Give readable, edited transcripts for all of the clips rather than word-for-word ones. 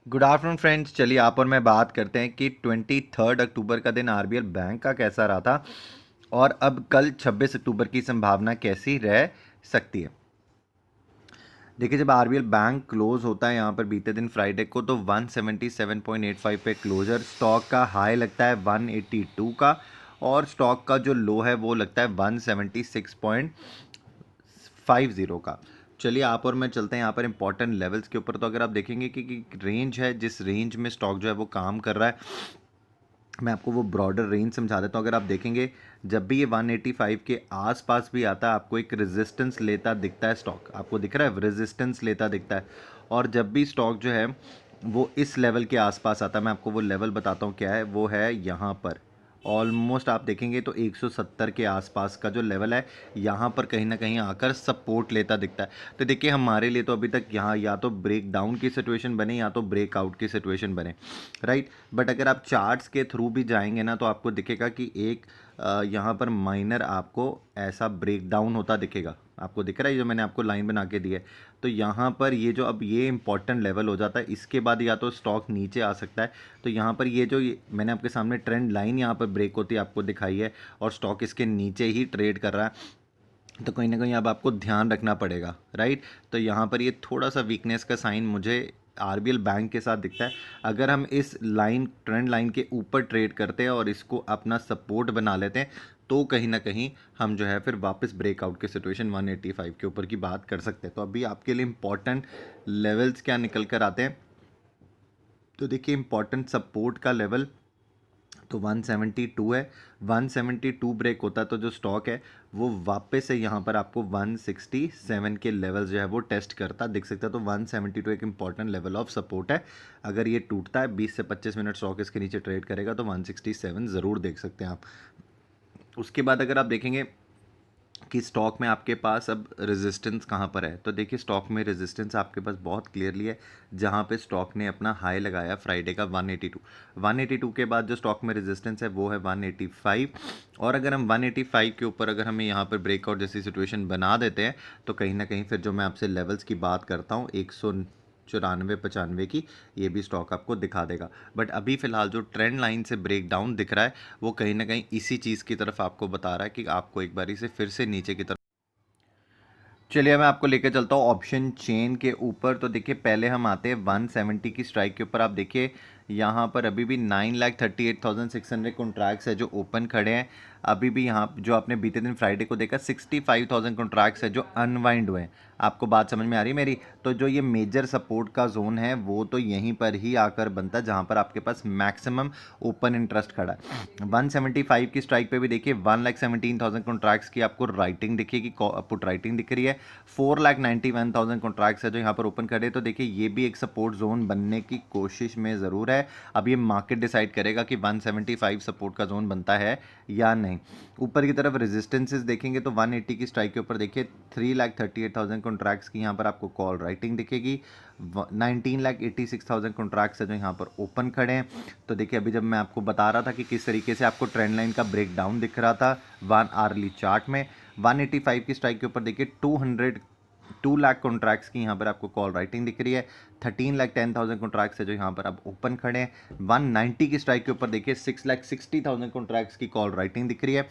Good afternoon friends. चलिए आप और मैं बात करते हैं कि 23 अक्टूबर का दिन आरबीएल बैंक का कैसा रहा था और अब कल 26 अक्टूबर की संभावना कैसी रह सकती है। देखिए, जब आरबीएल बैंक क्लोज होता है यहाँ पर बीते दिन फ्राइडे को तो 177.85 पे क्लोजर, स्टॉक का हाई लगता है 182 का और स्टॉक का जो लो है वो लगता है 176.50 का। चलिए आप और मैं चलते हैं यहाँ पर इंपॉर्टेंट लेवल्स के ऊपर। तो अगर आप देखेंगे कि रेंज है, जिस रेंज में स्टॉक जो है वो काम कर रहा है, मैं आपको वो ब्रॉडर रेंज समझा देता हूँ। अगर आप देखेंगे जब भी ये 185 के आसपास भी आता है आपको एक रेजिस्टेंस लेता दिखता है, स्टॉक आपको दिख रहा है रेजिस्टेंस लेता दिखता है। और जब भी स्टॉक जो है वो इस लेवल के आसपास आता है, मैं आपको वो लेवल बताता हूँ क्या है, वो है यहाँ पर ऑलमोस्ट आप देखेंगे तो 170 के आसपास का जो लेवल है यहाँ पर कहीं ना कहीं आकर सपोर्ट लेता दिखता है। तो देखिए हमारे लिए तो अभी तक यहाँ या तो ब्रेक डाउन की सिचुएशन बने या तो ब्रेकआउट की सिचुएशन बने, राइट। बट अगर आप चार्ट्स के थ्रू भी जाएंगे ना तो आपको दिखेगा कि एक यहाँ पर माइनर आपको ऐसा ब्रेक डाउन होता दिखेगा। आपको दिख रहा है जो मैंने आपको लाइन बना के दी है। तो यहाँ पर ये जो अब ये इंपॉर्टेंट लेवल हो जाता है, इसके बाद या तो स्टॉक नीचे आ सकता है। तो यहाँ पर ये जो मैंने आपके सामने ट्रेंड लाइन यहाँ पर ब्रेक होती है आपको दिखाई है और स्टॉक इसके नीचे ही ट्रेड कर रहा है। तो कहीं ना कहीं अब आपको ध्यान रखना पड़ेगा, राइट। तो यहाँ पर ये थोड़ा सा वीकनेस का साइन मुझे आरबीएल बैंक के साथ दिखता है। अगर हम इस लाइन ट्रेंड लाइन के ऊपर ट्रेड करते हैं और इसको अपना सपोर्ट बना लेते हैं तो कहीं ना कहीं हम जो है फिर वापस ब्रेकआउट के सिचुएशन 185 के ऊपर की बात कर सकते हैं। तो अभी आपके लिए इंपॉर्टेंट लेवल्स क्या निकल कर आते हैं, तो देखिए इंपॉर्टेंट सपोर्ट का लेवल तो 172 है। 172 ब्रेक होता है तो जो स्टॉक है वो वापस से यहाँ पर आपको 167 के लेवल जो है वो टेस्ट करता दिख सकता है। तो 172 एक इंपॉर्टेंट लेवल ऑफ सपोर्ट है। अगर ये टूटता है 20 से 25 मिनट स्टॉक इसके नीचे ट्रेड करेगा तो 167 ज़रूर देख सकते हैं आप। उसके बाद अगर आप देखेंगे कि स्टॉक में आपके पास अब रेजिस्टेंस कहाँ पर है, तो देखिए स्टॉक में रेजिस्टेंस आपके पास बहुत क्लियरली है। जहाँ पे स्टॉक ने अपना हाई लगाया फ्राइडे का 182, 182 के बाद जो स्टॉक में रेजिस्टेंस है वो है 185। और अगर हम 185 के ऊपर अगर हमें यहाँ पर ब्रेकआउट जैसी सिचुएशन बना देते हैं तो कहीं ना कहीं फिर जो मैं आपसे लेवल्स की बात करता हूँ 194-95 की, ये भी स्टॉक आपको दिखा देगा। बट अभी फिलहाल जो ट्रेंड लाइन से ब्रेक डाउन दिख रहा है वो कहीं ना कहीं इसी चीज़ की तरफ आपको बता रहा है कि आपको एक बारी से फिर से नीचे की तरफ। चलिए मैं आपको लेकर चलता हूँ ऑप्शन चेन के ऊपर। तो देखिए पहले हम आते हैं 170 की स्ट्राइक के ऊपर। आप देखिए यहाँ पर अभी भी 9,38,600 कॉन्ट्रैक्ट्स है जो ओपन खड़े हैं। अभी भी यहाँ जो आपने बीते दिन फ्राइडे को देखा 65,000 कॉन्ट्रैक्ट्स है जो अनवाइंड हुए हैं। आपको बात समझ में आ रही है मेरी। तो जो ये मेजर सपोर्ट का जोन है वो तो यहीं पर ही आकर बनता है जहाँ पर आपके पास मैक्सिमम ओपन इंटरेस्ट खड़ा है। 175 की स्ट्राइक पे भी देखिए 1,17,000 कॉन्ट्रैक्ट्स की आपको राइटिंग दिखेगी, पुट राइटिंग दिख रही है। 4,91,000 कॉन्ट्रैक्ट्स है जो यहाँ पर ओपन खड़े। तो देखिए ये भी एक सपोर्ट जोन बनने की कोशिश में ज़रूर है। अब ये मार्केट डिसाइड करेगा कि 175 सपोर्ट का जोन बनता है या नहीं। ऊपर की तरफ रेजिस्टेंसेस देखेंगे तो 180 की स्ट्राइक के ऊपर देखिए 3,38,000 कॉन्ट्रैक्ट्स की यहाँ पर आपको कॉल राइटिंग दिखेगी। 19,86,000 कॉन्ट्रैक्ट्स है जो यहाँ पर ओपन खड़े हैं। तो देखिए अभी जब मैं आपको बता रहा था कि किस तरीके से आपको ट्रेंड लाइन का ब्रेक डाउन दिख रहा था 1 आवर्ली चार्ट में, 185 की स्ट्राइक के ऊपर देखिए 2 लाख कॉन्ट्रैक्ट्स की यहाँ पर आपको कॉल राइटिंग दिख रही है। 13,10,000 कॉन्ट्रैक्ट्स है जो यहाँ पर आप ओपन खड़े हैं। 190 की स्ट्राइक के ऊपर देखिए 6,60,000 कॉन्ट्रैक्ट्स की कॉल राइटिंग दिख रही है।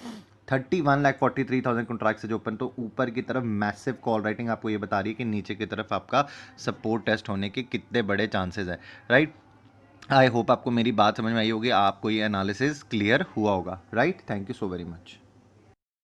31,43,000 कॉन्ट्रैक्ट्स है जो ओपन। तो ऊपर की तरफ मैसिव कॉल राइटिंग आपको ये बता रही है कि नीचे की तरफ आपका सपोर्ट टेस्ट होने के कितने बड़े चांसेस है, राइट। आई होप आपको मेरी बात समझ में आई होगी, आपको ये एनालिसिस क्लियर हुआ होगा, right. Thank you so very much.